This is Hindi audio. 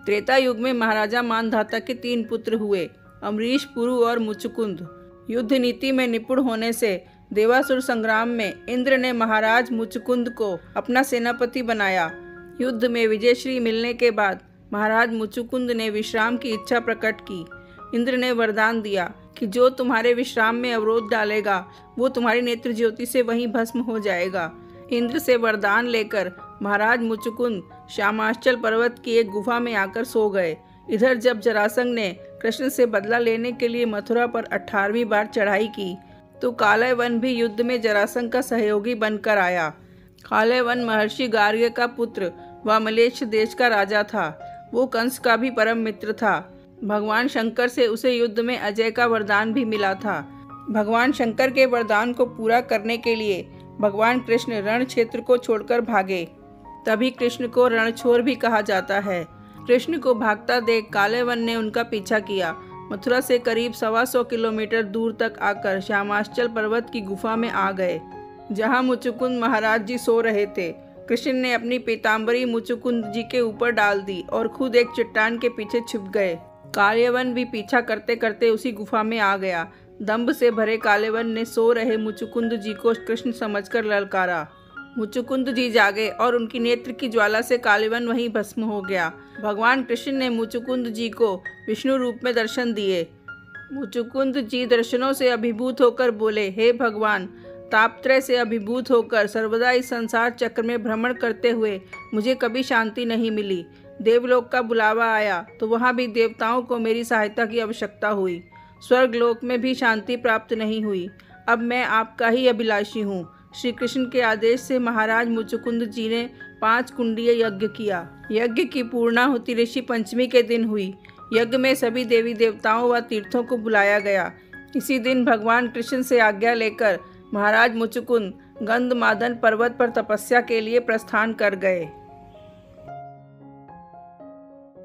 त्रेता युग में महाराजा मानधाता के 3 पुत्र हुए, अमरीश, पुरु और मुचुकुंद। युद्ध नीति में निपुण होने से देवासुर संग्राम में इंद्र ने महाराज मुचुकुंद को अपना सेनापति बनाया। युद्ध में विजयश्री मिलने के बाद महाराज मुचुकुंद ने विश्राम की इच्छा प्रकट की। इंद्र ने वरदान दिया कि जो तुम्हारे विश्राम में अवरोध डालेगा वो तुम्हारी नेत्र ज्योति से वहीं भस्म हो जाएगा। इंद्र से वरदान लेकर महाराज मुचुकुंद श्यामाचल पर्वत की एक गुफा में आकर सो गए। इधर जब जरासंध ने कृष्ण से बदला लेने के लिए मथुरा पर 18वीं बार चढ़ाई की तो कालयवन भी युद्ध में जरासंध का सहयोगी बनकर आया। कालयवन महर्षि गार्ग्य का पुत्र व मलेच्छ देश का राजा था। वो कंस का भी परम मित्र था। भगवान शंकर से उसे युद्ध में अजय का वरदान भी मिला था। भगवान शंकर के वरदान को पूरा करने के लिए भगवान कृष्ण रण क्षेत्र को छोड़कर भागे, तभी कृष्ण को रणछोर भी कहा जाता है। कृष्ण को भागता देख कालयवन ने उनका पीछा किया। मथुरा से करीब 125 किलोमीटर दूर तक आकर श्यामाचल पर्वत की गुफा में आ गए, जहां मुचुकुंद महाराज जी सो रहे थे। कृष्ण ने अपनी पीताम्बरी मुचुकुंद जी के ऊपर डाल दी और खुद एक चट्टान के पीछे छिप गए। कालयवन भी पीछा करते करते उसी गुफा में आ गया। दंभ से भरे कालयवन ने सो रहे मुचुकुंद जी को कृष्ण समझकर ललकारा। मुचुकुंद जी जागे और उनकी नेत्र की ज्वाला से कालयवन वहीं भस्म हो गया। भगवान कृष्ण ने मुचुकुंद जी को विष्णु रूप में दर्शन दिए। मुचुकुंद जी दर्शनों से अभिभूत होकर बोले, हे भगवान, तापत्रय से अभिभूत होकर सर्वदा इस संसार चक्र में भ्रमण करते हुए मुझे कभी शांति नहीं मिली। देवलोक का बुलावा आया तो वहाँ भी देवताओं को मेरी सहायता की आवश्यकता हुई। स्वर्गलोक में भी शांति प्राप्त नहीं हुई। अब मैं आपका ही अभिलाषी हूँ। श्री कृष्ण के आदेश से महाराज मुचुकुंद जी ने 5 कुंडीय यज्ञ किया। यज्ञ की पूर्णाहुति ऋषि पंचमी के दिन हुई। यज्ञ में सभी देवी देवताओं व तीर्थों को बुलाया गया। इसी दिन भगवान कृष्ण से आज्ञा लेकर महाराज मुचुकुंद गंधमादन पर्वत पर तपस्या के लिए प्रस्थान कर गए।